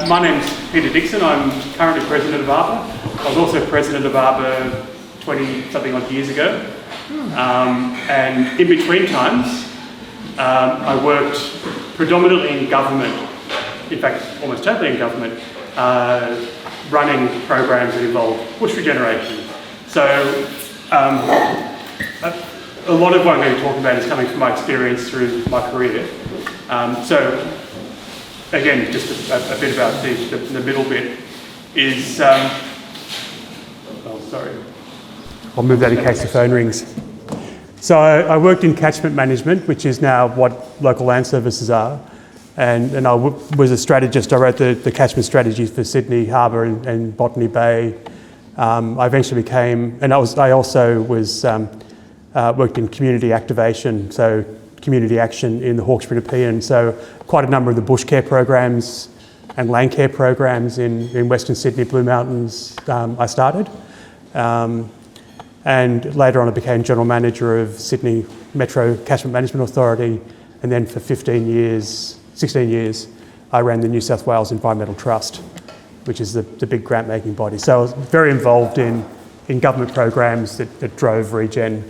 My name's Peter Dixon. I'm currently president of AABR. I was also president of AABR 20-something odd years ago. And in between times, I worked predominantly in government, in fact, almost totally in government, running programs that involve bush regeneration. So a lot of what I'm going to talk about is coming from my experience through my career. So again, just a bit about the middle bit is, oh sorry, I'll move that in case the phone rings. So I worked in catchment management, which is now what local land services are. And I was a strategist. I wrote the catchment strategies for Sydney Harbour and Botany Bay. I eventually became, and I also was worked in community activation, so community action in the Hawkesbury Nepean. So quite a number of the bush care programs and Landcare programs in Western Sydney, Blue Mountains, I started. And later on I became General Manager of Sydney Metro Catchment Management Authority, and then for 16 years, I ran the New South Wales Environmental Trust, which is the big grant-making body. So I was very involved in government programs that drove regen.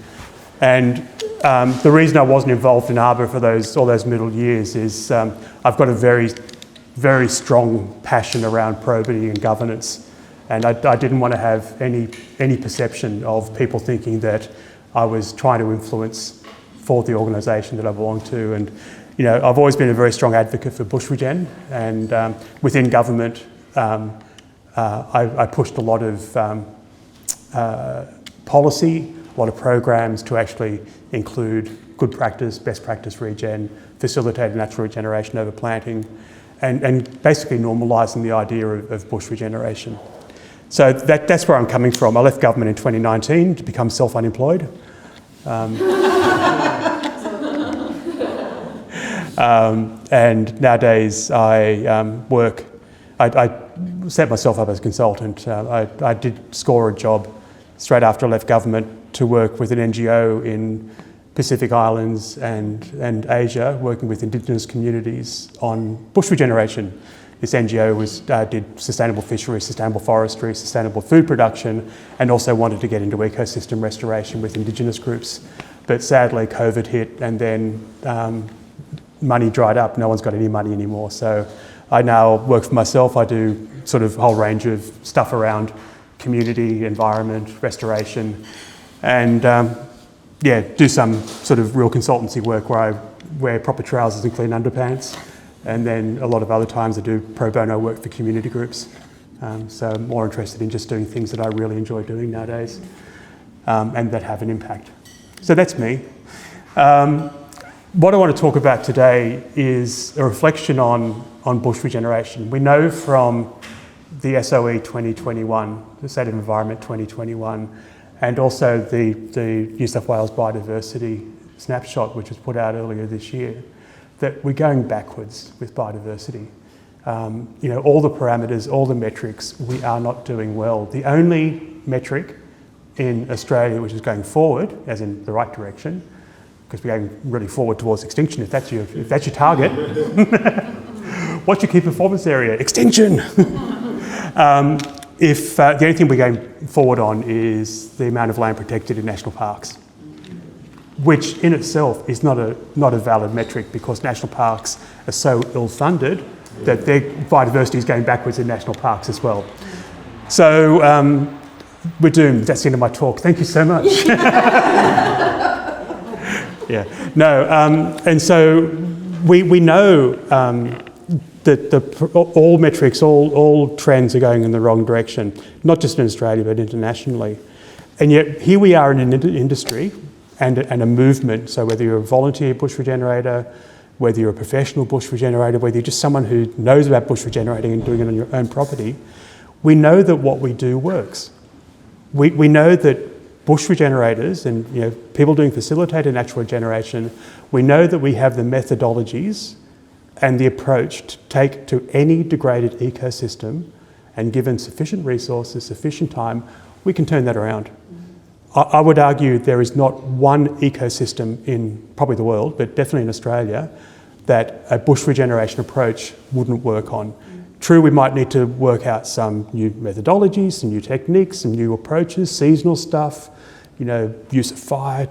And the reason I wasn't involved in AABR for all those middle years is I've got a very, very strong passion around probity and governance. And I didn't want to have any perception of people thinking that I was trying to influence for the organisation that I belong to. And you know, I've always been a very strong advocate for bush regen, and within government, I pushed a lot of policy, a lot of programs to actually include good practice, best practice regen, facilitate natural regeneration over planting, and basically normalising the idea of bush regeneration. So that's where I'm coming from. I left government in 2019 to become self-unemployed. And nowadays I set myself up as a consultant. I did score a job straight after I left government to work with an NGO in Pacific Islands and Asia, working with Indigenous communities on bush regeneration. This NGO did sustainable fisheries, sustainable forestry, sustainable food production, and also wanted to get into ecosystem restoration with Indigenous groups. But sadly, COVID hit, and then money dried up. No one's got any money anymore. So I now work for myself. I do sort of a whole range of stuff around community, environment, restoration, and do some sort of real consultancy work where I wear proper trousers and clean underpants. And then a lot of other times I do pro bono work for community groups. So I'm more interested in just doing things that I really enjoy doing nowadays, and that have an impact. So that's me. What I want to talk about today is a reflection on bush regeneration. We know from the SOE 2021, the State of Environment 2021, and also the New South Wales Biodiversity Snapshot, which was put out earlier this year, that we're going backwards with biodiversity. All the parameters, all the metrics, we are not doing well. The only metric in Australia which is going forward, as in the right direction, because we're going really forward towards extinction, if that's your target. What's your key performance area? Extinction! The only thing we're going forward on is the amount of land protected in national parks, which in itself is not a valid metric, because national parks are so ill-funded that their biodiversity is going backwards in national parks as well. So we're doomed. That's the end of my talk. Thank you so much. And so we know that all metrics, all trends are going in the wrong direction, not just in Australia but internationally. And yet here we are in an industry and a movement. So whether you're a volunteer bush regenerator, whether you're a professional bush regenerator, whether you're just someone who knows about bush regenerating and doing it on your own property, we know that what we do works. We know that bush regenerators and people doing facilitated natural regeneration, we know that we have the methodologies and the approach to take to any degraded ecosystem, and given sufficient resources, sufficient time, we can turn that around. I would argue there is not one ecosystem in probably the world, but definitely in Australia, that a bush regeneration approach wouldn't work on. True, we might need to work out some new methodologies, some new techniques, some new approaches, seasonal stuff, use of fire,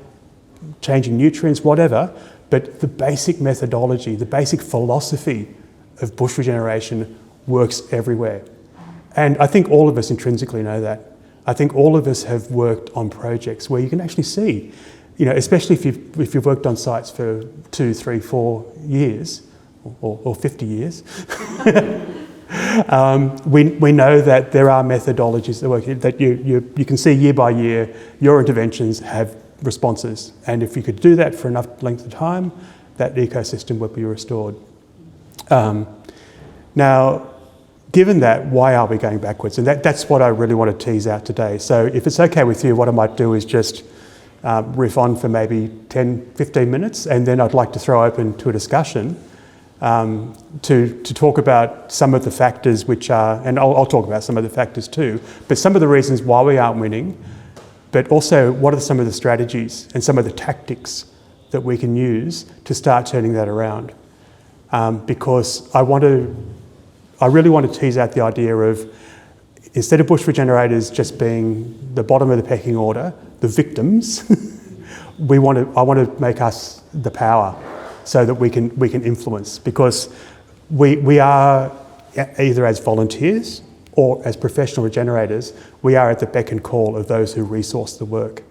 changing nutrients, whatever. But the basic methodology, the basic philosophy of bush regeneration works everywhere. And I think all of us intrinsically know that. I think all of us have worked on projects where you can actually see, especially if you've worked on sites for 2, 3, 4 years, or 50 years, we know that there are methodologies that work, that you can see year by year, your interventions have responses. And if you could do that for enough length of time, that ecosystem would be restored. Now, given that, why are we going backwards? And that's what I really want to tease out today. So if it's okay with you, what I might do is just riff on for maybe 10, 15 minutes, and then I'd like to throw open to a discussion to talk about some of the factors which are, and I'll talk about some of the factors too, but some of the reasons why we aren't winning, but also what are some of the strategies and some of the tactics that we can use to start turning that around. Because I really want to tease out the idea of, instead of bush regenerators just being the bottom of the pecking order, the victims, I want to make us the power so that we can influence, because we are, either as volunteers or as professional regenerators, we are at the beck and call of those who resource the work,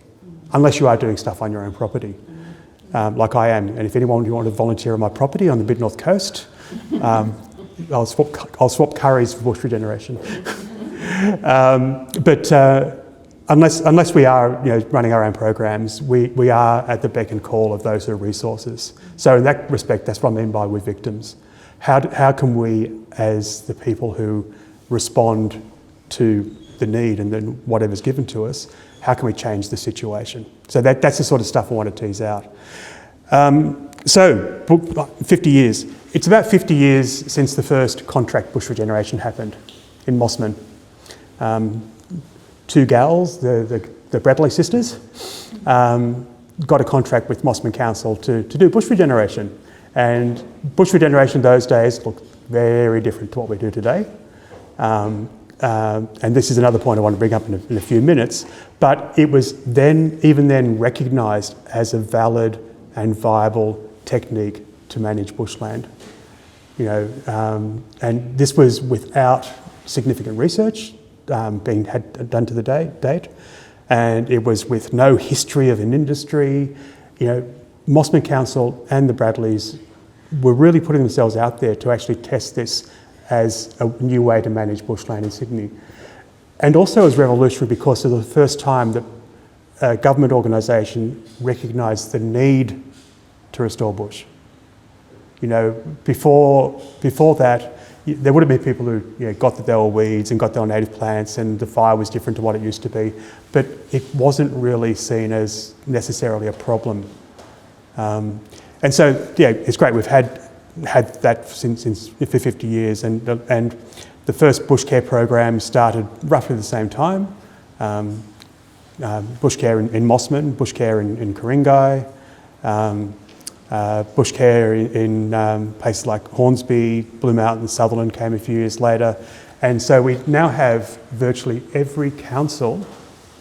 unless you are doing stuff on your own property, like I am. And if anyone you want to volunteer on my property on the mid-north coast, I'll swap curries for bush regeneration. But unless we are running our own programs, we are at the beck and call of those who are resources. So in that respect, that's what I mean by we're victims. How can we, as the people who respond to the need and then whatever's given to us, how can we change the situation? So that's the sort of stuff I want to tease out. So 50 years. It's about 50 years since the first contract bush regeneration happened in Mossman. 2 gals, the Bradley sisters, got a contract with Mossman Council to do bush regeneration. And bush regeneration those days looked very different to what we do today. And this is another point I want to bring up in a few minutes, but it was even then recognised as a valid and viable technique to manage bushland. And this was without significant research being done to the date, and it was with no history of an industry. Mossman Council and the Bradleys were really putting themselves out there to actually test this as a new way to manage bushland in Sydney. And also as revolutionary because it was the first time that a government organisation recognised the need to restore bush. Before that, there would have been people who got that there were weeds and got there were native plants and the fire was different to what it used to be, but it wasn't really seen as necessarily a problem. And so, it's great. We've had that since for 50 years, and the first bush care program started roughly the same time. Bush care in Mossman, bush care in Ku-ring-gai, bush care in places like Hornsby, Blue Mountain, Sutherland came a few years later. And so we now have virtually every council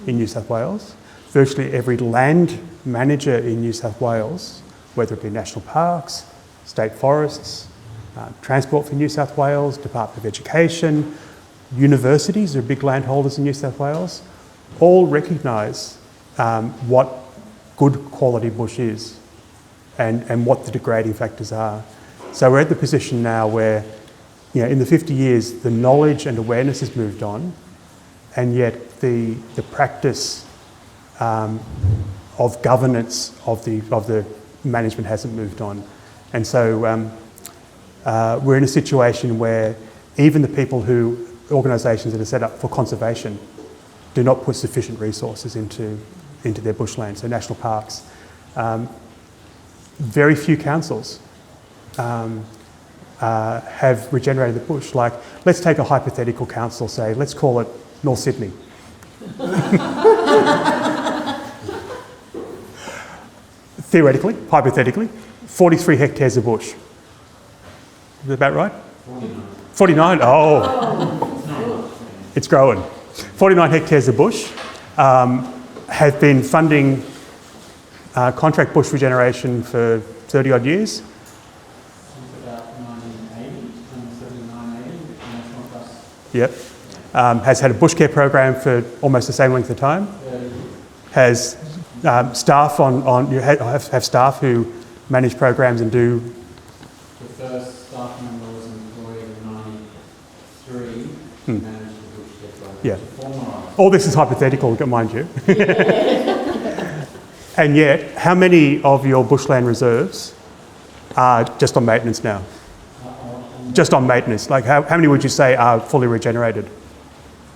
in New South Wales, virtually every land manager in New South Wales, whether it be national parks, state forests, Transport for New South Wales, Department of Education, universities are big landholders in New South Wales, all recognise what good quality bush is and what the degrading factors are. So we're at the position now where, in the 50 years, the knowledge and awareness has moved on, and yet the practice of governance of the management hasn't moved on. And so we're in a situation where even the people organisations that are set up for conservation do not put sufficient resources into their bushland, so national parks. Very few councils have regenerated the bush. Like, let's take a hypothetical council, say, let's call it North Sydney. Theoretically, hypothetically, 43 hectares of bush. Is that about right? 49? Oh, it's growing. 49 hectares of bush. Have been funding contract bush regeneration for 30 odd years. Since about 1980, 1979, 80, Yep. Has had a bush care program for almost the same length of time. Has staff have staff who manage programs and do. The first staff member was employed in 93, managed the bush care program. Yeah. All this is hypothetical, mind you. And yet, how many of your bushland reserves are just on maintenance now? Just on maintenance. Like how many would you say are fully regenerated?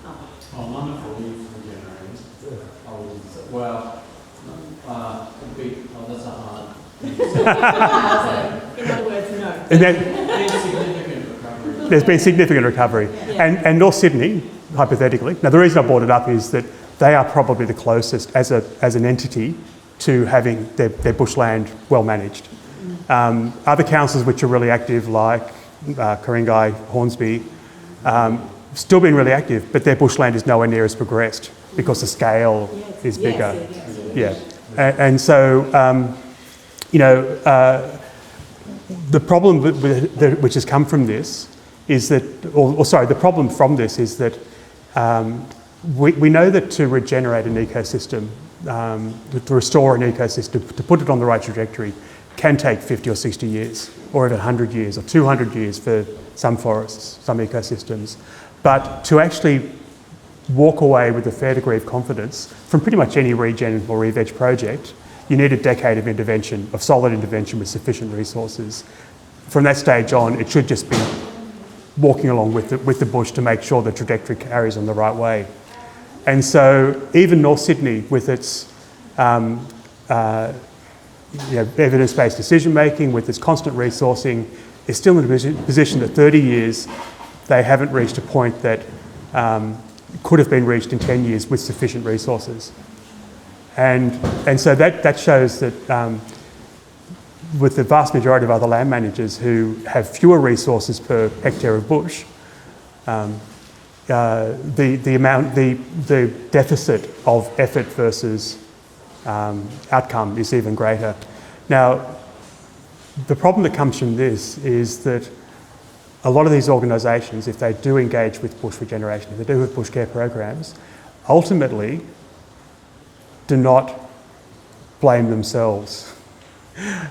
None are fully regenerated. Well, that's a hard. In other words, no. And then, There's significant recovery. there's been significant recovery. Yeah. And North Sydney, hypothetically, now the reason I brought it up is that they are probably the closest as an entity to having their bushland well managed. Other councils which are really active, like Ku-ring-gai, Hornsby, still been really active, but their bushland is nowhere near as progressed because the scale is bigger. Yes. Yeah, and so the problem which has come from this is that, the problem from this is that we know that to regenerate an ecosystem, to restore an ecosystem, to put it on the right trajectory, can take 50 or 60 years, or even 100 years, or 200 years for some forests, some ecosystems. But to actually walk away with a fair degree of confidence from pretty much any regen or re-veg project, you need a decade of intervention, of solid intervention with sufficient resources. From that stage on, it should just be walking along with the bush to make sure the trajectory carries on the right way. And so even North Sydney, with its evidence-based decision-making, with its constant resourcing, is still in a position that 30 years, they haven't reached a point that could have been reached in 10 years with sufficient resources. And so that shows that with the vast majority of other land managers who have fewer resources per hectare of bush, the deficit of effort versus outcome is even greater. Now, the problem that comes from this is that a lot of these organisations, if they do engage with bush regeneration, if they do with bush care programs, ultimately do not blame themselves.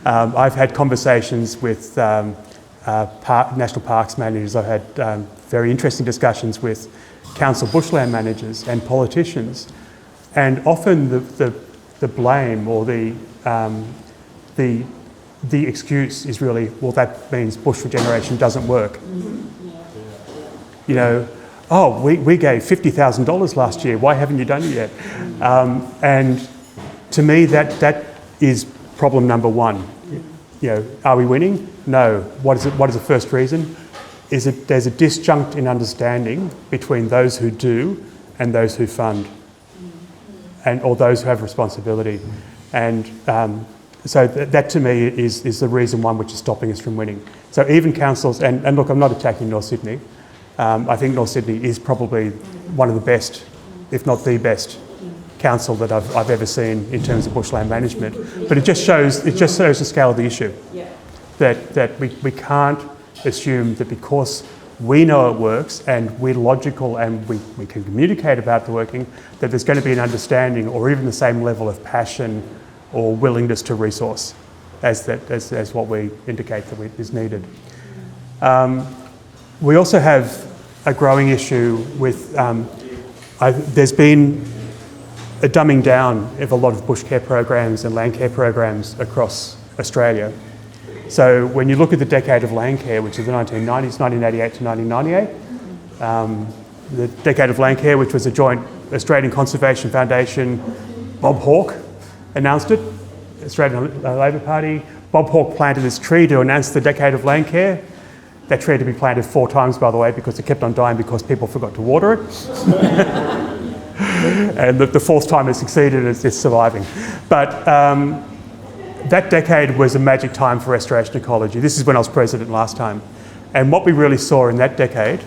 I've had conversations with national parks managers. I've had very interesting discussions with council bushland managers and politicians, and often the blame or the excuse is really, well, that means bush regeneration doesn't work. You know, oh, we gave $50,000 last year. Why haven't you done it yet? And to me, that is problem number one. You know, are we winning? No. What is the first reason? Is it there's a disjunct in understanding between those who do and those who fund, or those who have responsibility. And so that to me is the reason one which is stopping us from winning. So even councils, and look, I'm not attacking North Sydney. I think North Sydney is probably one of the best, if not the best, council that I've ever seen in terms of bushland management. But it just shows the scale of the issue. Yeah. That we can't assume that because we know it works and we're logical and we can communicate about the working, that there's going to be an understanding or even the same level of passion or willingness to resource as what we indicate that is needed. We also have a growing issue with, there's been a dumbing down of a lot of bush care programs and land care programs across Australia. So when you look at the decade of land care, which is the 1990s, 1988 to 1998, the decade of land care, which was a joint Australian Conservation Foundation, Bob Hawke announced it, Australian Labor Party. Bob Hawke planted this tree to announce the decade of land care. That tree had to be planted 4 times, by the way, because it kept on dying because people forgot to water it. And the 4th time it succeeded, it's surviving. But that decade was a magic time for restoration ecology. This is when I was president last time. And what we really saw in that decade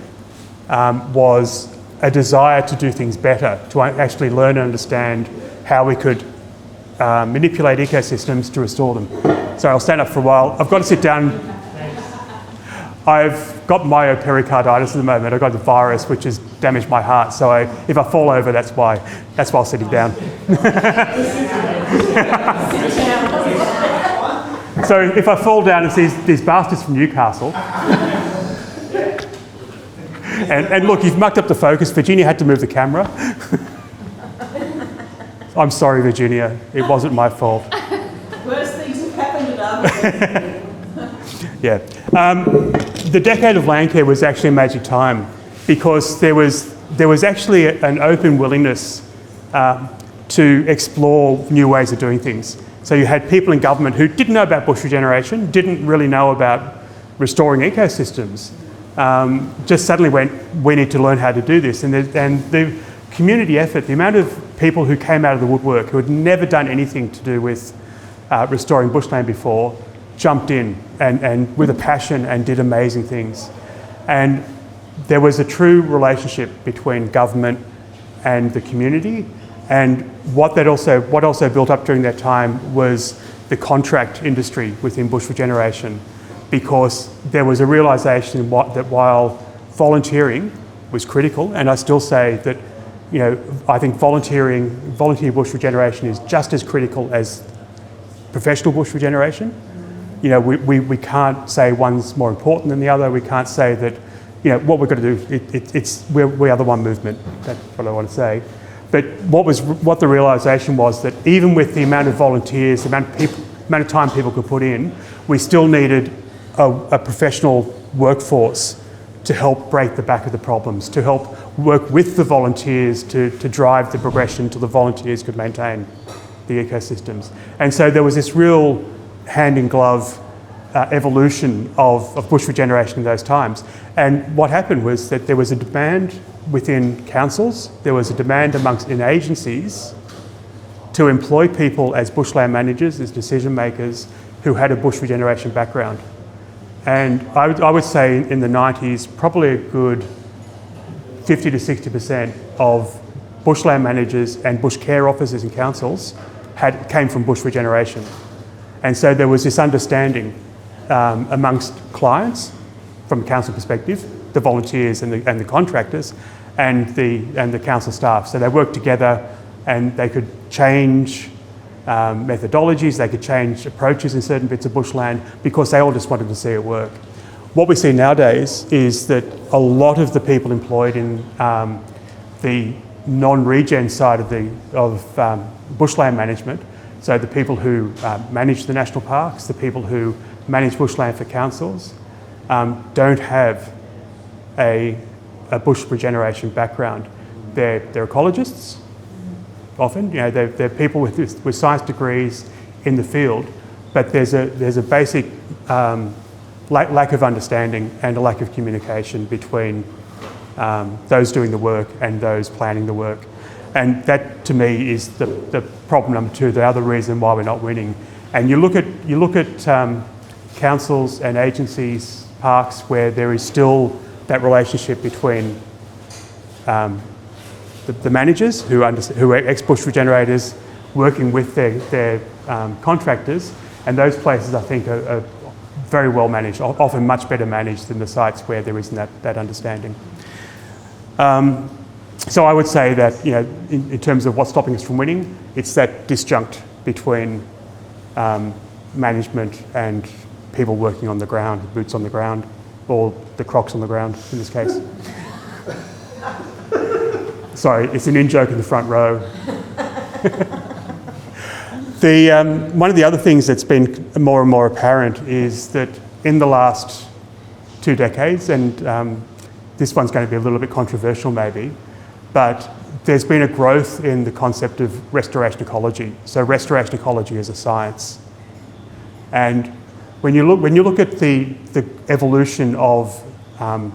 was a desire to do things better, to actually learn and understand how we could manipulate ecosystems to restore them. So I'll stand up for a while. I've got to sit down. I've got myopericarditis at the moment. I've got the virus, which has damaged my heart. So if I fall over, that's why I'm sitting down. So if I fall down, it's these bastards from Newcastle. And look, you've mucked up the focus. Virginia had to move the camera. I'm sorry, Virginia. It wasn't my fault. Worse things have happened at Yeah. The decade of Landcare was actually a magic time because there was actually an open willingness to explore new ways of doing things. So you had people in government who didn't know about bush regeneration, didn't really know about restoring ecosystems, just suddenly went, we need to learn how to do this. And the community effort, the amount of people who came out of the woodwork who had never done anything to do with restoring bushland before, jumped in and with a passion and did amazing things. And there was a true relationship between government and the community. And what also built up during that time was the contract industry within bush regeneration, because there was a realisation that while volunteering was critical, and I still say that, you know, I think volunteer bush regeneration is just as critical as professional bush regeneration. You know, we can't say one's more important than the other. We can't say that, you know, what we've got to do, we are the one movement. That's what I want to say. But what the realisation was that even with the amount of volunteers, the amount of time people could put in, we still needed a professional workforce to help break the back of the problems, to help work with the volunteers to drive the progression till the volunteers could maintain the ecosystems. And so there was this real hand-in-glove evolution of bush regeneration in those times. And what happened was that there was a demand within councils, there was a demand in agencies to employ people as bushland managers, as decision makers, who had a bush regeneration background. And I would say in the 90s, probably a good 50 to 60% of bushland managers and bush care officers in councils came from bush regeneration. And so there was this understanding amongst clients, from a council perspective, the volunteers and the contractors, and the council staff. So they worked together, and they could change methodologies, they could change approaches in certain bits of bushland because they all just wanted to see it work. What we see nowadays is that a lot of the people employed in the non-regen side of bushland management, so the people who manage the national parks, the people who manage bushland for councils, don't have a bush regeneration background. They're ecologists, often. You know, they're people with science degrees in the field, but there's a basic lack of understanding and a lack of communication between those doing the work and those planning the work. And that, to me, is the problem number two, the other reason why we're not winning. And you look at councils and agencies, parks, where there is still that relationship between the managers who are ex-bush regenerators working with their contractors, and those places, I think, are very well managed, often much better managed than the sites where there isn't that understanding. So I would say that, you know, in terms of what's stopping us from winning, it's that disjunct between management and people working on the ground, boots on the ground, or the Crocs on the ground in this case. Sorry, it's an in-joke in the front row. One of the other things that's been more and more apparent is that in the last 2 decades, and this one's going to be a little bit controversial maybe, but there's been a growth in the concept of restoration ecology. So restoration ecology is a science. And when you look at the evolution of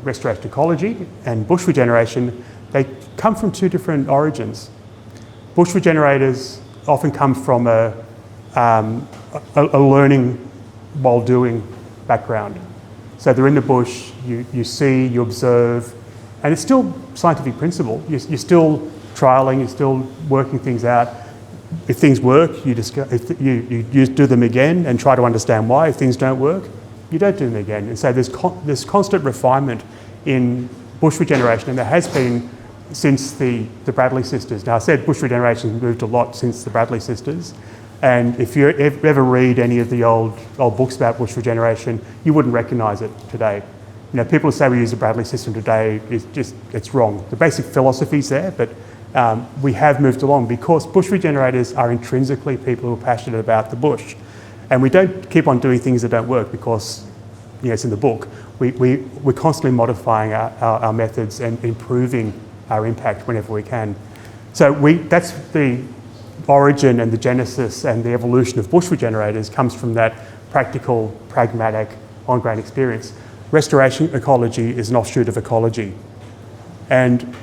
restoration ecology and bush regeneration, they come from 2 different origins. Bush regenerators often come from a learning while doing background. So they're in the bush, you see, you observe, and it's still scientific principle. You're still trialling, you're still working things out. If things work, you do them again and try to understand why. If things don't work, you don't do them again. And so there's constant refinement in bush regeneration, and there has been since the Bradley sisters. Now, I said bush regeneration has moved a lot since the Bradley sisters, and if you ever read any of the old books about bush regeneration, you wouldn't recognise it today. You know, people who say we use the Bradley system today, it's wrong. The basic philosophy's there, but we have moved along because bush regenerators are intrinsically people who are passionate about the bush. And we don't keep on doing things that don't work because, you know, it's in the book. We're constantly modifying our methods and improving our impact whenever we can. So that's the origin and the genesis and the evolution of bush regenerators comes from that practical, pragmatic, on-ground experience. Restoration ecology is an offshoot of ecology. And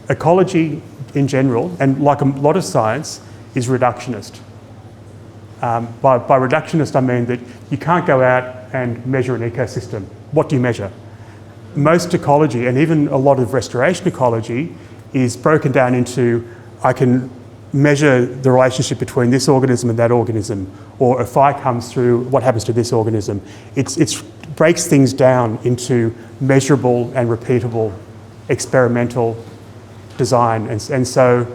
ecology in general, and like a lot of science, is reductionist. By reductionist, I mean that you can't go out and measure an ecosystem. What do you measure? Most ecology, and even a lot of restoration ecology, is broken down into, I can measure the relationship between this organism and that organism, or if fire comes through, what happens to this organism? It breaks things down into measurable and repeatable experimental design. And so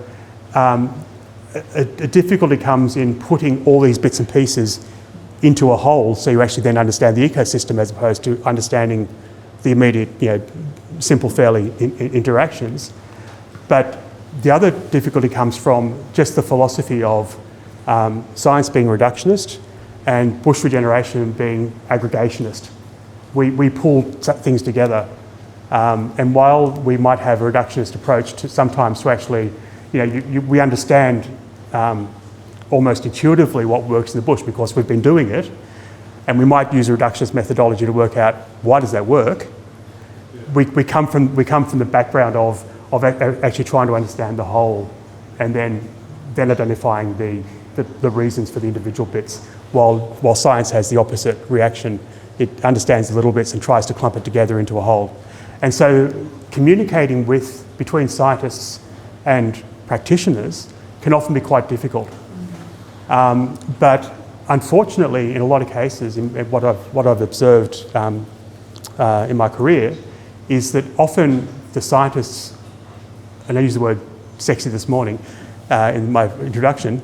a difficulty comes in putting all these bits and pieces into a whole so you actually then understand the ecosystem as opposed to understanding the immediate, you know, simple, fairly interactions. But the other difficulty comes from just the philosophy of science being reductionist and bush regeneration being aggregationist. We pull things together. And while we might have a reductionist approach to sometimes to actually, you know, we understand almost intuitively what works in the bush because we've been doing it, and we might use a reductionist methodology to work out why does that work. We come from the background of actually trying to understand the whole, and then identifying the reasons for the individual bits. While science has the opposite reaction, it understands the little bits and tries to clump it together into a whole. And so communicating between scientists and practitioners can often be quite difficult. But unfortunately, in a lot of cases, in what I've observed in my career, is that often the scientists, and I used the word sexy this morning in my introduction,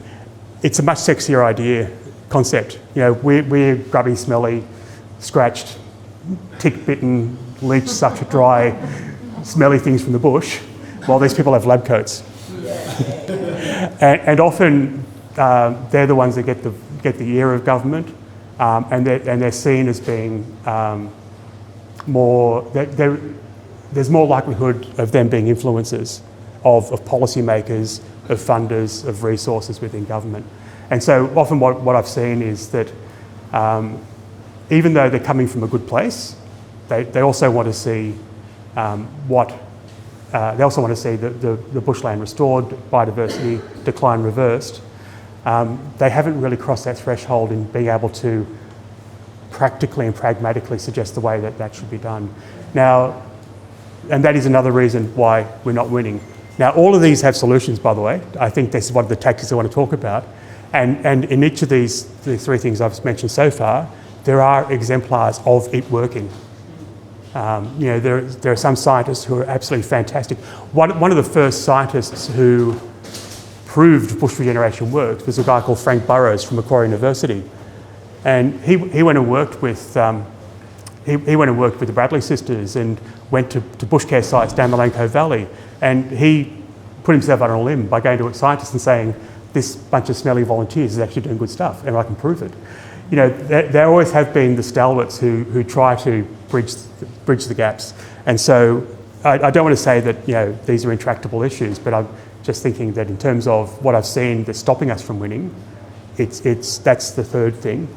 it's a much sexier idea, concept. You know, we're grubby, smelly, scratched, tick-bitten, leech, sucked dry, smelly things from the bush, while these people have lab coats. and often they're the ones that get the ear of government, and they're seen as being there's more likelihood of them being influencers of policymakers, of funders, of resources within government. And so often what I've seen is that even though they're coming from a good place, they also want to see they also want to see the bushland restored, biodiversity decline reversed. They haven't really crossed that threshold in being able to practically and pragmatically suggest the way that should be done. Now, and that is another reason why we're not winning. Now, all of these have solutions, by the way. I think this is one of the tactics I want to talk about. And in each of the three things I've mentioned so far, there are exemplars of it working. You know, there are some scientists who are absolutely fantastic. One of the first scientists who proved bush regeneration worked was a guy called Frank Burrows from Macquarie University, and he went and worked with the Bradley sisters and went to bush care sites down the Landcare Valley, and he put himself out on a limb by going to scientists and saying, "This bunch of smelly volunteers is actually doing good stuff, and I can prove it." You know, there always have been the stalwarts who try to bridge the gaps, and so I don't want to say that, you know, these are intractable issues, but I'm just thinking that in terms of what I've seen that's stopping us from winning, that's the third thing.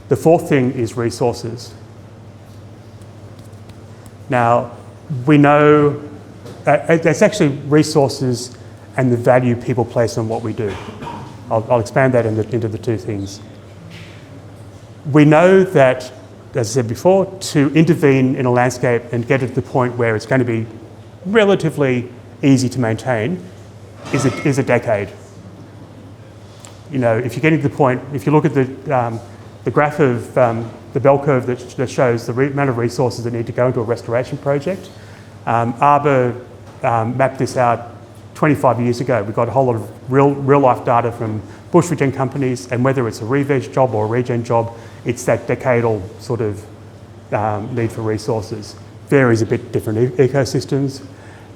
The fourth thing is resources. Now, we know it's actually resources and the value people place on what we do. I'll expand that into the two things. We know that as I said before, to intervene in a landscape and get it to the point where it's going to be relatively easy to maintain is a decade. You know, if you're getting to the point, if you look at the graph of the bell curve that shows the amount of resources that need to go into a restoration project, AABR mapped this out 25 years ago. We got a whole lot of real life data from bush regen companies, and whether it's a re-veg job or a regen job, it's that decadal sort of need for resources. Varies a bit different ecosystems.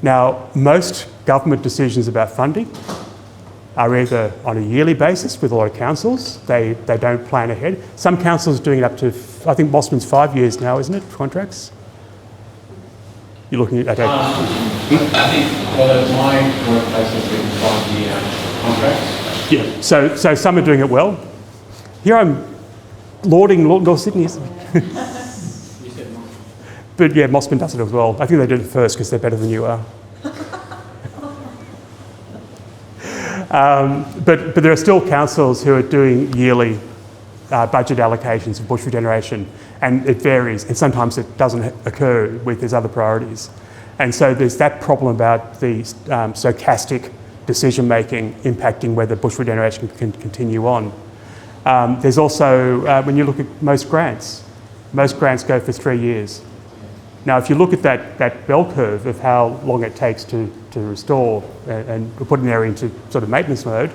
Now, most government decisions about funding are either on a yearly basis with a lot of councils. They don't plan ahead. Some councils are doing it up to, I think Mossman's 5 years now, isn't it, contracts? You're looking at... I think my workplace has been 5-year contracts. Yeah, so some are doing it well. Here I'm lauding North Sydney, isn't it? You said Mossman. But yeah, Mossman does it as well. I think they did it first because they're better than you are. But there are still councils who are doing yearly budget allocations of bush regeneration, and it varies, and sometimes it doesn't occur with these other priorities. And so there's that problem about the stochastic decision making impacting whether bush regeneration can continue on. There's also, when you look at most grants go for 3 years. Now, if you look at that bell curve of how long it takes to restore and put an area into sort of maintenance mode,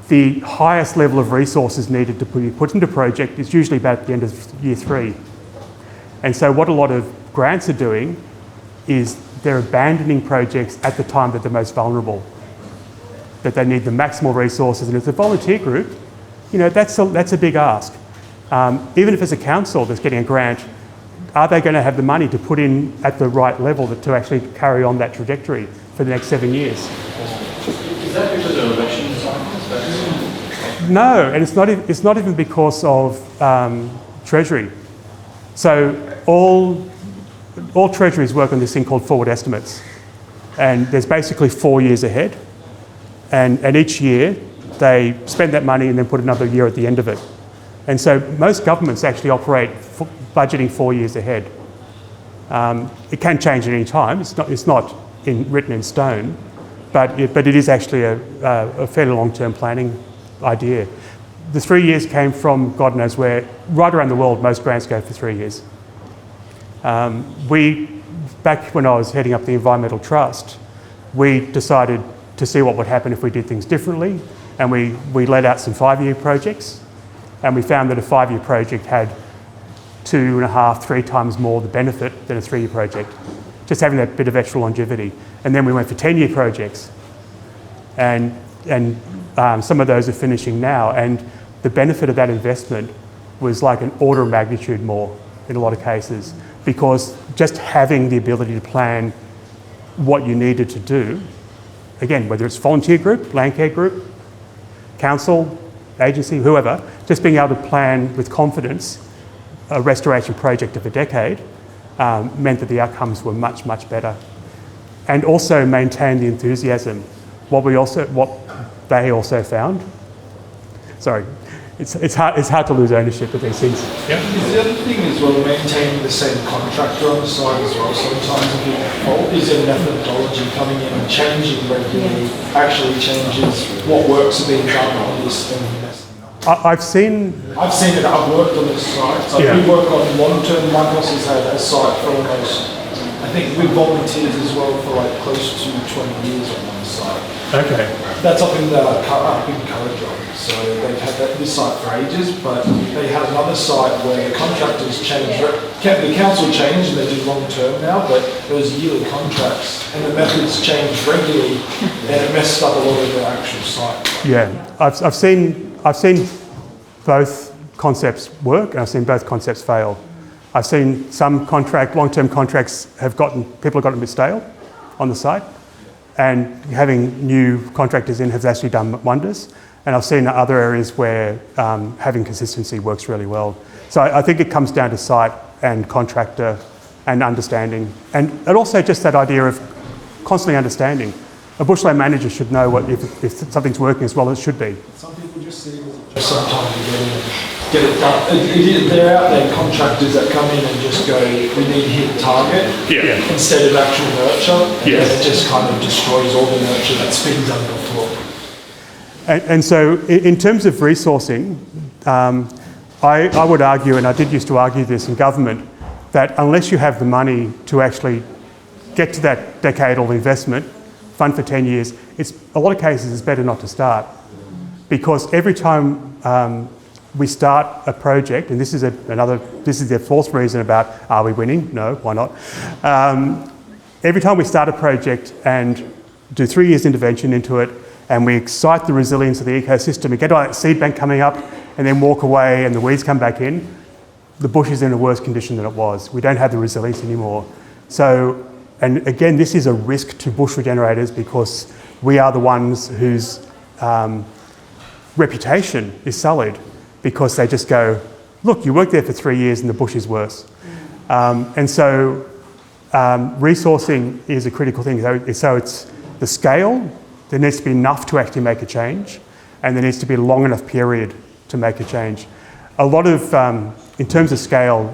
the highest level of resources needed to be put into a project is usually about at the end of year 3. And so what a lot of grants are doing is they're abandoning projects at the time that they're most vulnerable, that they need the maximal resources. And as a volunteer group, you know, that's a big ask. Even if it's a council that's getting a grant, are they going to have the money to put in at the right level to actually carry on that trajectory for the next 7 years? Is that because of election cycles? No, and it's not even because of Treasury. So all Treasuries work on this thing called forward estimates, and there's basically 4 years ahead, and each year they spend that money and then put another year at the end of it. And so most governments actually operate budgeting 4 years ahead. It can change at any time. It's not written in stone, but it is actually a fairly long-term planning idea. The 3 years came from God knows where. Right around the world, most grants go for 3 years. Back when I was heading up the Environmental Trust, we decided to see what would happen if we did things differently, and we laid out some 5-year projects, and we found that a 5-year project had 2.5, 3 times more the benefit than a 3-year project, just having that bit of extra longevity. And then we went for 10-year projects, and some of those are finishing now, and the benefit of that investment was like an order of magnitude more in a lot of cases, because just having the ability to plan what you needed to do, again, whether it's volunteer group, Landcare group, council, agency, whoever, just being able to plan with confidence a restoration project of a decade meant that the outcomes were much, much better. And also maintain the enthusiasm. What they also found, sorry, it's hard to lose ownership of these things. Yeah. The other thing is, well, maintaining the same contractor on the site as well. Sometimes is a methodology coming in and changing regularly actually changes what works are being done on this thing. I've seen it. I've worked on this site. So we work on long-term. My boss has had a site for almost, I think we volunteers as well for like close to 20 years on one site. Okay. That's up in Currajong. So they've had this site for ages, but they had another site where the contractors changed. The council changed and they do long-term now, but there was yearly contracts and the methods changed regularly, and it messed up a lot of the actual site. Yeah, I've seen both concepts work, and I've seen both concepts fail. I've seen some long-term contracts people have gotten a bit stale on the site, and having new contractors in has actually done wonders. And I've seen other areas where having consistency works really well. So I think it comes down to site and contractor and understanding, and also just that idea of constantly understanding. A bushland manager should know if something's working as well as it should be. Some people just see it as just some time to get it done. They're out there contractors that come in and just go, we need to hit target, instead of actual nurture. Yes. And it just kind of destroys all the nurture that spins underfoot. And so in terms of resourcing, I would argue, and I did used to argue this in government, that unless you have the money to actually get to that decadal investment, fund for 10 years, a lot of cases it's better not to start. Because every time we start a project, and this is the fourth reason about are we winning? No, why not? Every time we start a project and do 3 years intervention into it, and we excite the resilience of the ecosystem, we get all that seed bank coming up, and then walk away and the weeds come back in, the bush is in a worse condition than it was. We don't have the resilience anymore. So, and again, this is a risk to bush regenerators because we are the ones whose reputation is sullied because they just go, look, you worked there for 3 years and the bush is worse. And so resourcing is a critical thing. So it's the scale, there needs to be enough to actually make a change, and there needs to be a long enough period to make a change. A lot of, in terms of scale,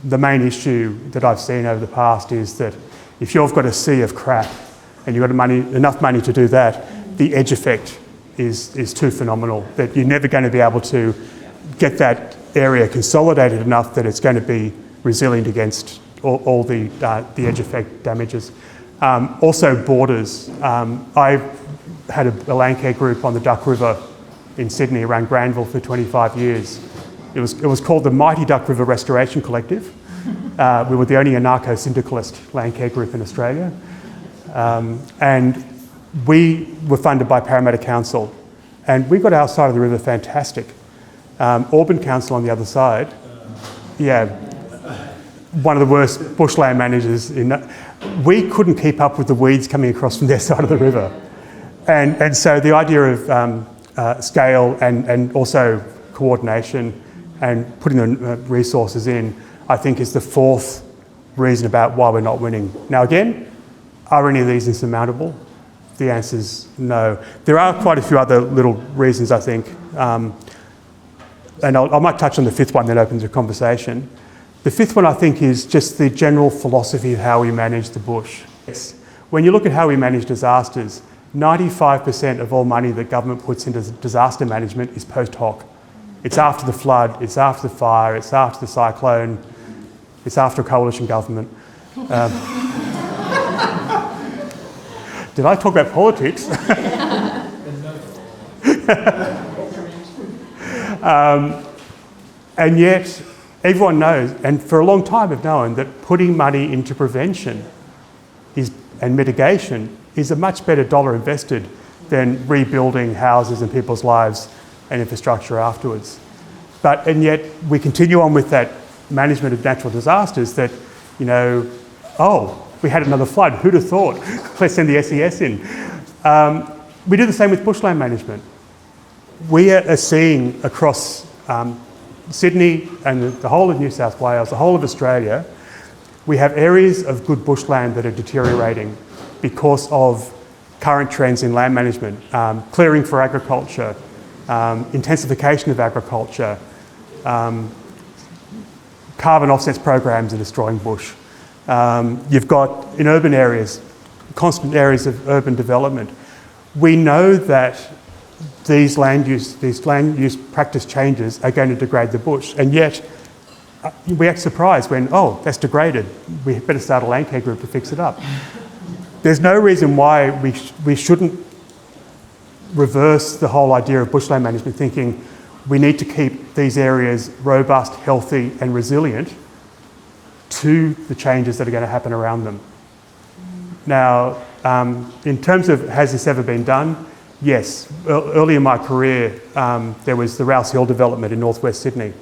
the main issue that I've seen over the past is that if you've got a sea of crap and you've got enough money to do that, the edge effect is too phenomenal, that you're never going to be able to get that area consolidated enough that it's going to be resilient against all the edge effect damages. Also borders. I had a Landcare group on the Duck River in Sydney around Granville for 25 years. It was called the Mighty Duck River Restoration Collective. We were the only anarcho-syndicalist Landcare group in Australia. And we were funded by Parramatta Council. And we got our side of the river fantastic. Auburn Council on the other side, one of the worst bushland managers. We couldn't keep up with the weeds coming across from their side of the river. And so the idea of scale and also coordination and putting the resources in, I think is the fourth reason about why we're not winning. Now again, are any of these insurmountable? The answer is no. There are quite a few other little reasons, I think. And I might touch on the fifth one, then open the conversation. The fifth one, I think, is just the general philosophy of how we manage the bush. When you look at how we manage disasters, 95% of all money that government puts into disaster management is post hoc. It's after the flood, it's after the fire, it's after the cyclone, it's after a coalition government. Did I talk about politics? And yet, everyone knows, and for a long time have known, that putting money into prevention and mitigation is a much better dollar invested than rebuilding houses and people's lives and infrastructure afterwards. And yet, we continue on with that management of natural disasters that, we had another flood, who'd have thought? Let's send the SES in. We do the same with bushland management. We are seeing across Sydney and the whole of New South Wales, the whole of Australia, we have areas of good bushland that are deteriorating because of current trends in land management, clearing for agriculture, intensification of agriculture, carbon offsets programs are destroying bush. You've got, in urban areas, constant areas of urban development. We know that these land use practice changes are going to degrade the bush, and yet we act surprised when, that's degraded, we better start a Landcare group to fix it up. There's no reason why we shouldn't reverse the whole idea of bushland management, thinking we need to keep these areas robust, healthy and resilient to the changes that are going to happen around them. Now, in terms of has this ever been done? Yes. Early in my career, there was the Rouse Hill development in northwest Sydney.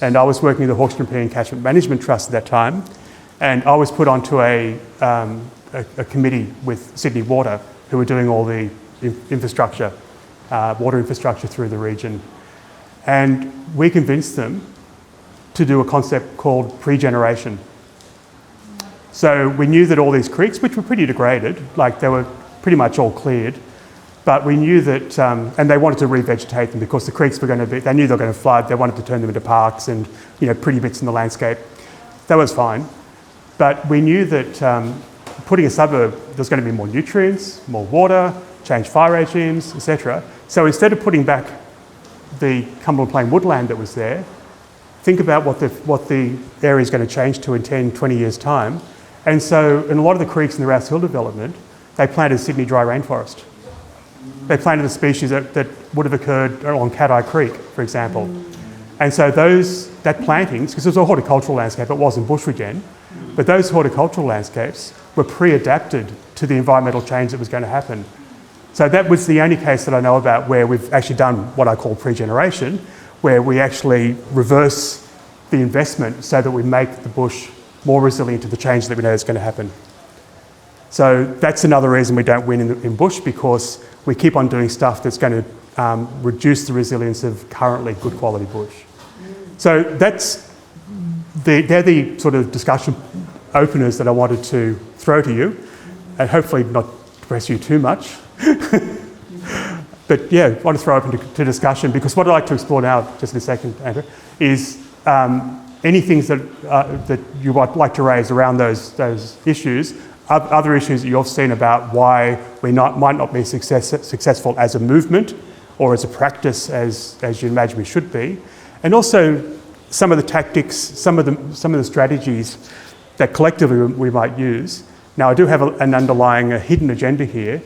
And I was working with the Hawkesbury and Catchment Management Trust at that time. And I was put onto a committee with Sydney Water, who were doing all the infrastructure, water infrastructure through the region. And we convinced them to do a concept called pre-generation. So we knew that all these creeks, which were pretty degraded, like they were pretty much all cleared. But we knew that, and they wanted to revegetate them because the creeks were going to be, they knew they were going to flood, they wanted to turn them into parks and, pretty bits in the landscape. That was fine. But we knew that putting a suburb, there's going to be more nutrients, more water, change fire regimes, etc. So instead of putting back the Cumberland Plain woodland that was there, think about what the area is going to change to in 10, 20 years' time. And so in a lot of the creeks in the Rouse Hill development, they planted Sydney dry rainforest. They planted the species that would have occurred along Cat-Eye Creek, for example. And so that plantings, because it was a horticultural landscape, it wasn't bush regen, but those horticultural landscapes were pre-adapted to the environmental change that was going to happen. So that was the only case that I know about where we've actually done what I call pre-generation, where we actually reverse the investment so that we make the bush more resilient to the change that we know is going to happen. So that's another reason we don't win in bush, because we keep on doing stuff that's going to reduce the resilience of currently good quality bush. So they're the sort of discussion openers that I wanted to throw to you, and hopefully not press you too much. But yeah, I want to throw open to discussion, because what I'd like to explore now, just in a second, Andrew, is any things that you might like to raise around those issues, other issues that you've seen about why we might not be successful as a movement or as a practice as you imagine we should be, and also some of the tactics, some of the strategies that collectively we might use. Now, I do have an underlying hidden agenda here,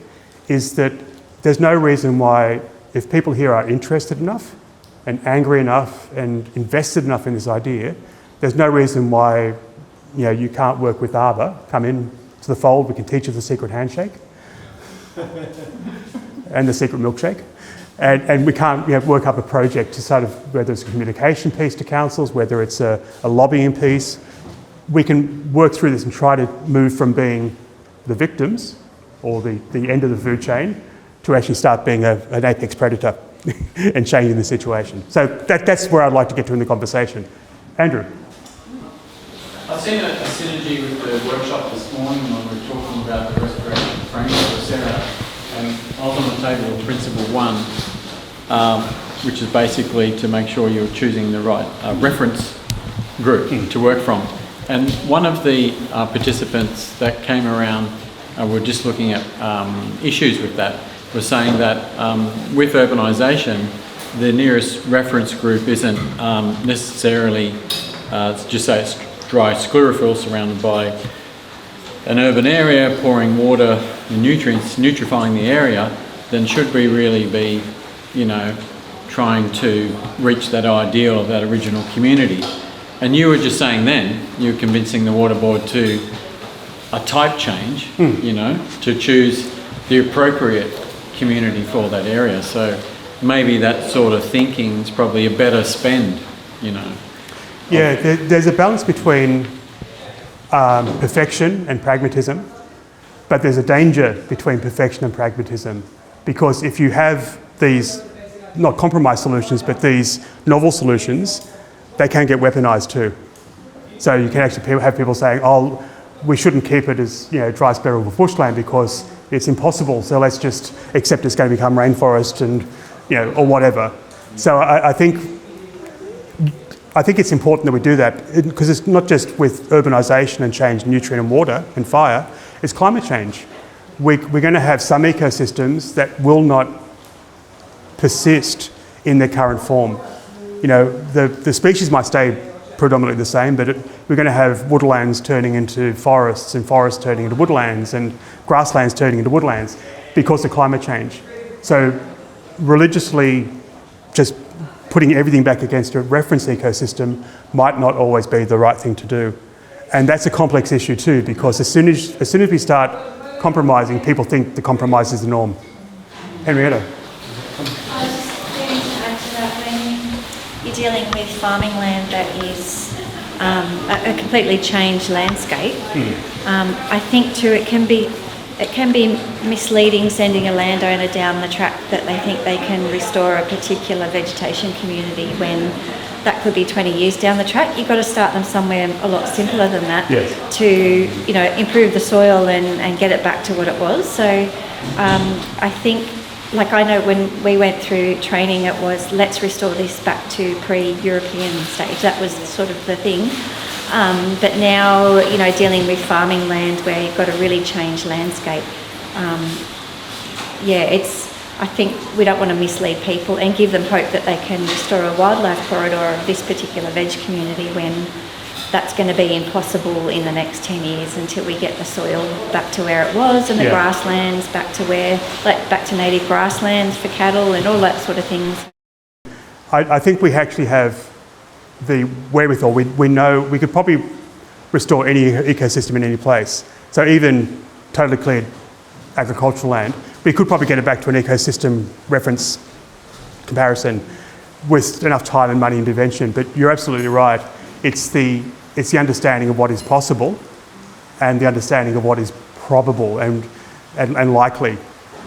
is that there's no reason why, if people here are interested enough and angry enough and invested enough in this idea, there's no reason why you can't work with AABR, come in to the fold. We can teach you the secret handshake and the secret milkshake. And we can't work up a project to sort of, whether it's a communication piece to councils, whether it's a lobbying piece, we can work through this and try to move from being the victims or the end of the food chain to actually start being an apex predator and changing the situation. So that's where I'd like to get to in the conversation. Andrew. I've seen a synergy with the workshop this morning when we were talking about the restoration framework, etc. And I was on the table with principle 1, which is basically to make sure you're choosing the right reference group to work from. And one of the participants that came around, we're just looking at issues with that, was saying that with urbanisation, the nearest reference group isn't necessarily, just say it's dry sclerophyll surrounded by an urban area, pouring water and nutrients, nutrifying the area, then should we really be, trying to reach that ideal of that original community? And you were just saying then, you were convincing the Water Board to a type change, to choose the appropriate community for that area. So maybe that sort of thinking is probably a better spend, Yeah, there's a balance between perfection and pragmatism, but there's a danger between perfection and pragmatism, because if you have these, not compromise solutions, but these novel solutions, they can get weaponised too. So you can actually have people saying, oh, we shouldn't keep it as dry sparrow bushland because it's impossible, so let's just accept it's going to become rainforest and or whatever. So I think it's important that we do that, because it's not just with urbanisation and change, nutrient and water and fire, it's climate change. We're going to have some ecosystems that will not persist in their current form. The species might stay predominantly the same, but we're going to have woodlands turning into forests and forests turning into woodlands and grasslands turning into woodlands because of climate change. So religiously just putting everything back against a reference ecosystem might not always be the right thing to do. And that's a complex issue too, because as soon as we start compromising, people think the compromise is the norm. Henrietta. I was just going to add to that, when you're dealing with farming land that is a completely changed landscape, I think too it can be misleading sending a landowner down the track that they think they can restore a particular vegetation community when that could be 20 years down the track. You've got to start them somewhere a lot simpler than that Yes. to, you know, improve the soil and get it back to what it was. So I think, like I know when we went through training, it was let's restore this back to pre-European stage. That was sort of the thing. But now, you know, dealing with farming land where you've got a really changed landscape, I think we don't want to mislead people and give them hope that they can restore a wildlife corridor of this particular veg community when that's going to be impossible in the next 10 years until we get the soil back to where it was and the grasslands back to back to native grasslands for cattle and all that sort of things. I think we actually have the wherewithal. We know we could probably restore any ecosystem in any place. So even totally cleared agricultural land, we could probably get it back to an ecosystem reference comparison with enough time and money intervention. But you're absolutely right. It's the understanding of what is possible and the understanding of what is probable and likely.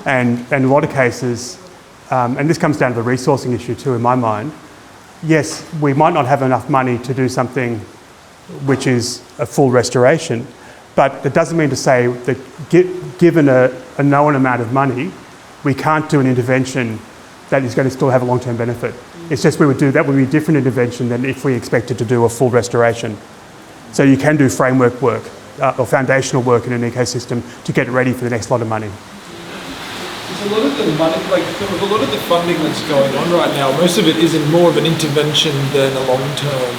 And in a lot of cases, and this comes down to the resourcing issue too in my mind, yes, we might not have enough money to do something which is a full restoration, but it doesn't mean to say that given a known amount of money, we can't do an intervention that is going to still have a long-term benefit. It's just that would be a different intervention than if we expected to do a full restoration. So you can do framework work or foundational work in an ecosystem to get it ready for the next lot of money. There's a lot of the money, with a lot of the funding that's going on right now, most of it is in more of an intervention than a long-term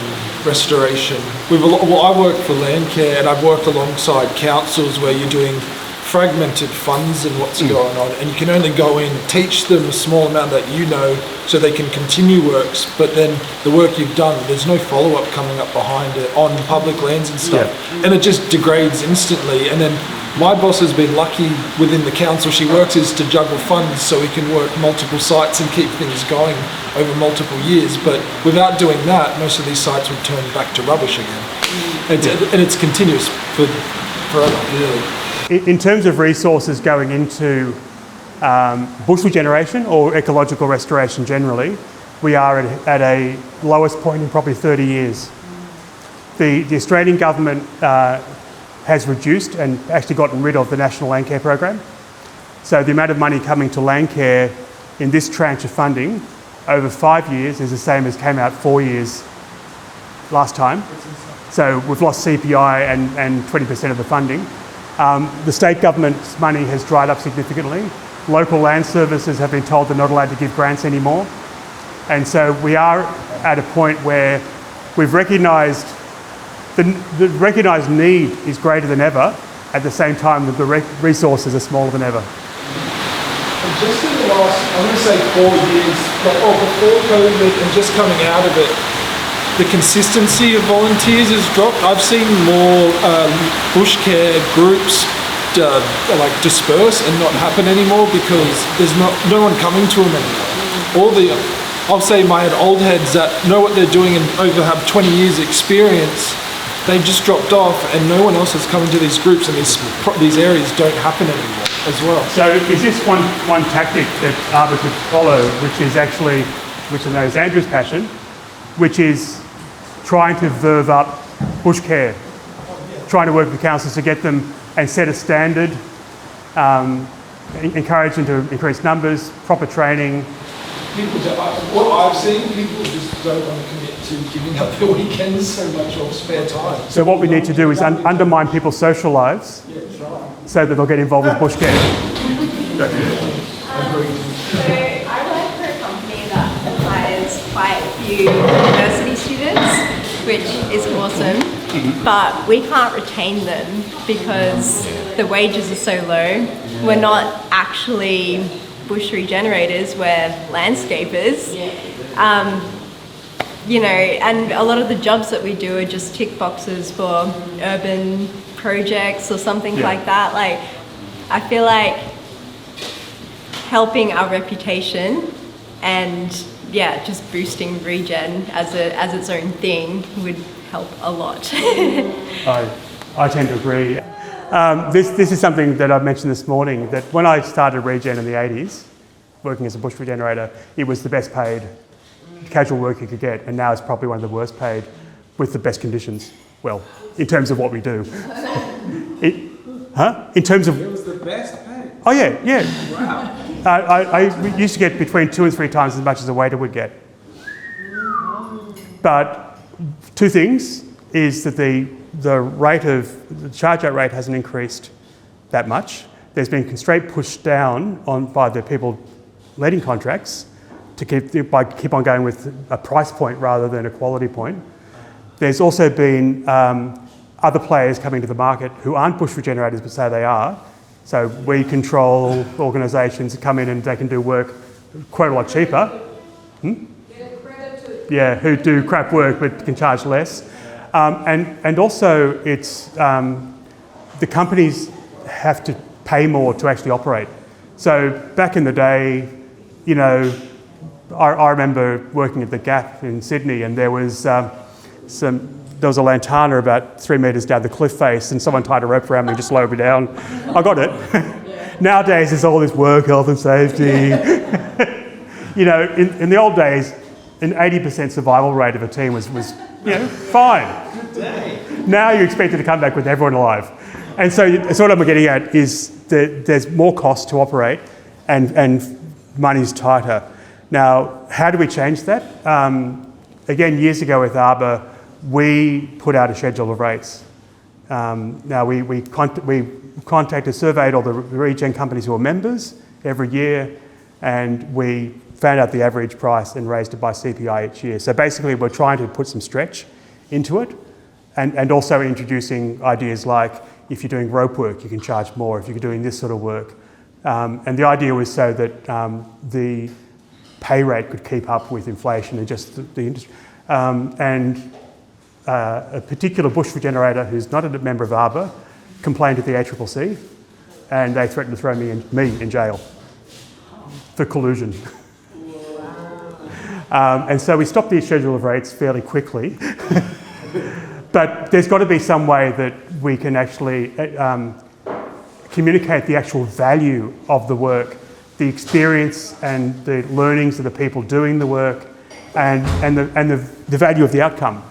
restoration. I work for Landcare and I've worked alongside councils where you're doing fragmented funds and what's going on, and you can only go in, teach them a small amount that you know so they can continue works, but then the work you've done, there's no follow-up coming up behind it on public lands and stuff, and it just degrades instantly. And then my boss has been lucky within the council she works is to juggle funds so we can work multiple sites and keep things going over multiple years, but without doing that, most of these sites would turn back to rubbish again. And it's continuous forever, really. In terms of resources going into bush regeneration or ecological restoration generally, we are at a lowest point in probably 30 years. The Australian government has reduced and actually gotten rid of the National Landcare Program. So the amount of money coming to Landcare in this tranche of funding over 5 years is the same as came out 4 years last time. So we've lost CPI and 20% of the funding. The state government's money has dried up significantly. Local land services have been told they're not allowed to give grants anymore. And so we are at a point where we've recognised the recognised need is greater than ever, at the same time that the resources are smaller than ever. And just in the last, I'm going to say 4 years, before COVID and just coming out of it, the consistency of volunteers has dropped. I've seen more bush care groups disperse and not happen anymore because there's no one coming to them anymore. I'll say my old heads that know what they're doing and have 20 years experience, they've just dropped off and no one else is coming to these groups, and these areas don't happen anymore as well. So is this one tactic that AABR could follow, which I know is Andrew's passion, which is trying to verve up bush care, trying to work with councils to get them and set a standard, encourage them to increase numbers, proper training. What I've seen, people just don't want to commit to giving up their weekends so much or spare time. So what we need to do is undermine people's social lives so that they'll get involved with bush care. So I work for a company that hires quite a few university students, which is awesome, but we can't retain them because the wages are so low. We're not actually bush regenerators, we're landscapers. And a lot of the jobs that we do are just tick boxes for urban projects or something like that. Like, I feel like helping our reputation and just boosting regen as its own thing would help a lot. I tend to agree. This is something that I mentioned this morning, that when I started regen in the 80s, working as a bush regenerator, it was the best paid casual work you could get, and now it's probably one of the worst paid with the best conditions. Well, in terms of what we do. In terms of... It was the best paid. Oh yeah, yeah. Wow. I used to get between 2 and 3 times as much as a waiter would get. But 2 things is that the charge out rate hasn't increased that much. There's been constraint pushed down by the people letting contracts to keep on going with a price point rather than a quality point. There's also been other players coming to the market who aren't bush regenerators but say they are. So weed control organisations come in and they can do work quite a lot cheaper. Yeah, who do crap work but can charge less. And also it's the companies have to pay more to actually operate. So back in the day, you know, I remember working at the Gap in Sydney, and there was a lantana about 3 metres down the cliff face, and someone tied a rope around me and just lowered me down. I got it. Nowadays, there's all this work, health and safety. You know, in the old days, an 80% survival rate of a team was you know, fine. Good day. Now you're expected to come back with everyone alive. And so what I'm getting at is that there's more cost to operate and money's tighter. Now, how do we change that? Again, years ago with AABR, we put out a schedule of rates. Now, we contacted, surveyed all the regen companies who are members every year, and we found out the average price and raised it by CPI each year. So basically, we're trying to put some stretch into it, and also introducing ideas like, if you're doing rope work, you can charge more if you're doing this sort of work. And the idea was so that the pay rate could keep up with inflation and just the industry. A particular bush regenerator who's not a member of AABR complained to the ACCC, and they threatened to throw me in jail for collusion. And so we stopped the schedule of rates fairly quickly. But there's got to be some way that we can actually communicate the actual value of the work, the experience and the learnings of the people doing the work, and the value of the outcome,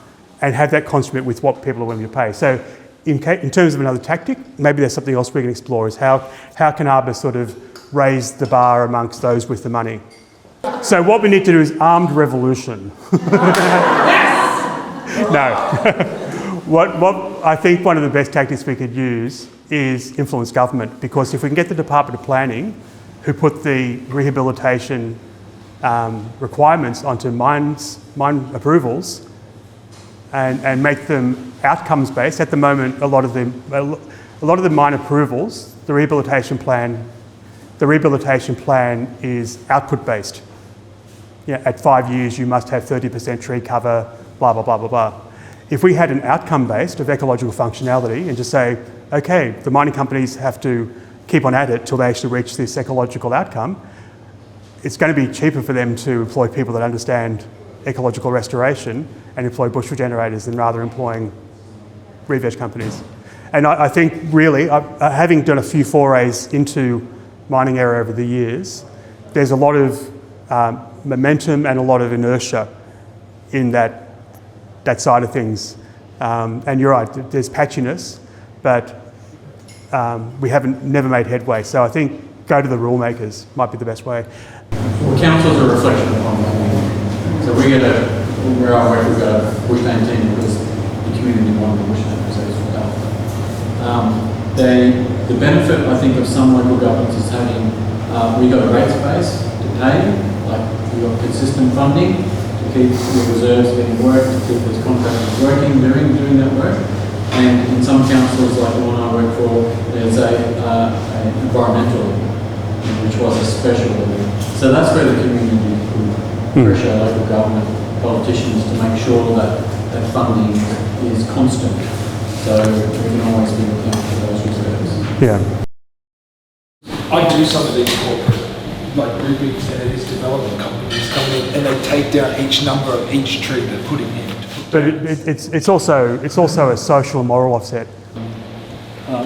and have that consummate with what people are willing to pay. So in terms of another tactic, maybe there's something else we can explore, is how can AABR sort of raise the bar amongst those with the money. So what we need to do is armed revolution. No. What I think one of the best tactics we could use is influence government, because if we can get the Department of Planning, who put the rehabilitation requirements onto mine approvals and make them outcomes based. At the moment, a lot of the mine approvals, the rehabilitation plan is output based. Yeah, at 5 years, you must have 30% tree cover, blah, blah, blah, blah, blah. If we had an outcome-based of ecological functionality and just say, okay, the mining companies have to keep on at it till they actually reach this ecological outcome, it's going to be cheaper for them to employ people that understand ecological restoration and employ bush regenerators than rather employing re-veg companies. And I think really, having done a few forays into mining area over the years, there's a lot of momentum and a lot of inertia in that side of things. And you're right, there's patchiness, but we never made headway. So I think go to the rule makers might be the best way. Well, council's a reflection upon that. So where I work, we've got a bushland team because the community wanted the bushland reserves for health. The benefit, I think, of some local governments is having, we got a rates base to pay, like we've got consistent funding to keep the reserves getting worked, to keep those contractors working, doing that work. And in some councils, like the one I work for, there's an environmental, which was a special levy. So that's where the community could pressure local government politicians to make sure that funding is constant. So we can always be looking after those reserves. Yeah. I do some of these corporate, like groupings, and it is development companies coming in and they take down each number of each tree they're putting in. But it's also a social and moral offset.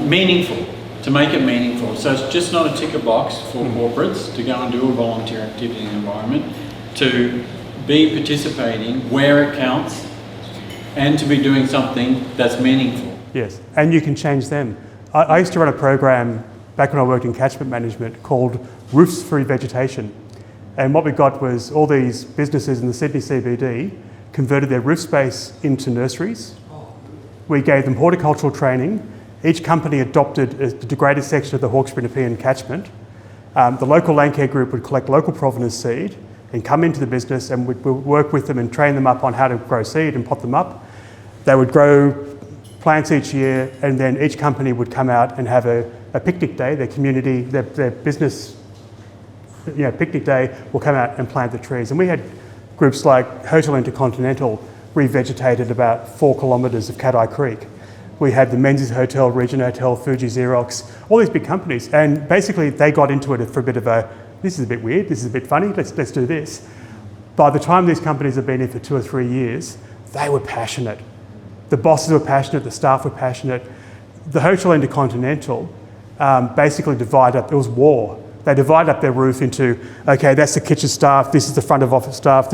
Meaningful, to make it meaningful. So it's just not a ticker box for corporates to go and do a volunteer activity in the environment, to be participating where it counts and to be doing something that's meaningful. Yes, and you can change them. I used to run a program back when I worked in catchment management called Roofs-Free Vegetation. And what we got was all these businesses in the Sydney CBD converted their roof space into nurseries. We gave them horticultural training. Each company adopted a degraded section of the Hawkesbury Nepean catchment. The local Landcare group would collect local provenance seed and come into the business, and we'd work with them and train them up on how to grow seed and pot them up. They would grow plants each year, and then each company would come out and have a picnic day. Their community, their business, picnic day will come out and plant the trees. And we had groups like Hotel Intercontinental revegetated about 4 kilometres of Cat Eye Creek. We had the Menzies Hotel, Regenerators, Fuji Xerox, all these big companies. And basically they got into it for a bit of a, this is a bit weird, this is a bit funny, let's do this. By the time these companies have been in for 2 or 3 years, they were passionate. The bosses were passionate, the staff were passionate. The Hotel Intercontinental basically divided up, it was war. They divided up their roof into, okay, that's the kitchen staff, this is the front of office staff,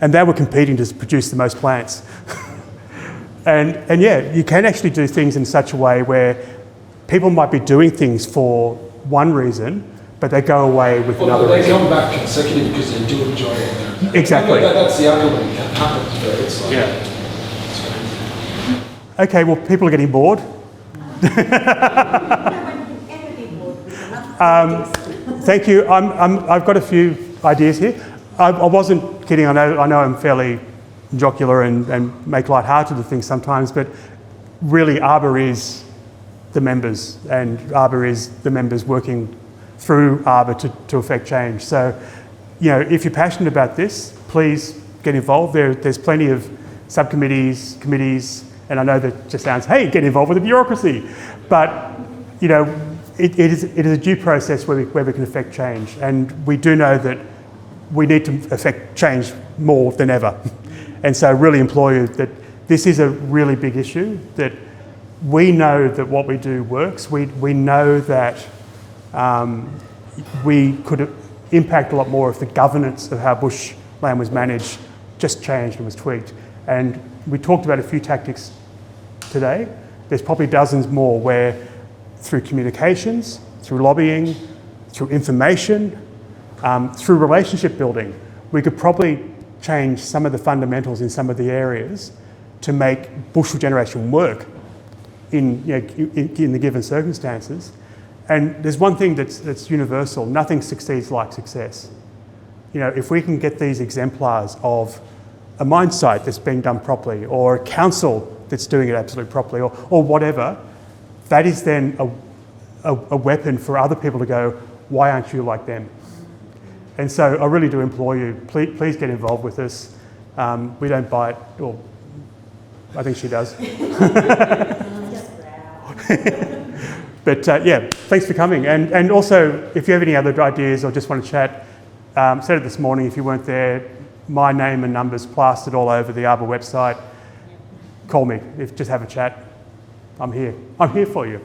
and they were competing to produce the most plants. and yeah, you can actually do things in such a way where people might be doing things for one reason, but they go away with another they reason. come back consecutive because they do enjoy it. Exactly. That's the other one that happens, but it's like... Yeah. Okay, well, people are getting bored. Thank you. I've got a few ideas here. I wasn't kidding. I know I'm fairly jocular and make light-hearted of things sometimes, but really Arbor is the members, and Arbor is the members working through Arbor to affect change. So, if you're passionate about this, please get involved. There's plenty of subcommittees, committees, and I know that just sounds, hey, get involved with the bureaucracy. But, it is a due process where we can affect change. And we do know that we need to affect change more than ever. And so I really implore you that this is a really big issue, that we know that what we do works. We know that we could impact a lot more if the governance of how bushland was managed just changed and was tweaked. And we talked about a few tactics today. There's probably dozens more where through communications, through lobbying, through information, through relationship building, we could probably change some of the fundamentals in some of the areas to make bush regeneration work in the given circumstances. And there's one thing that's universal: nothing succeeds like success. If we can get these exemplars of a mine site that's being done properly, or a council that's doing it absolutely properly, or whatever, that is then a weapon for other people to go, why aren't you like them? And so I really do implore you, please get involved with us. We don't bite, or I think she does. But yeah, thanks for coming. And also, if you have any other ideas or just want to chat, said it this morning, if you weren't there, my name and numbers plastered all over the Arbor website. Call me, just have a chat. I'm here for you.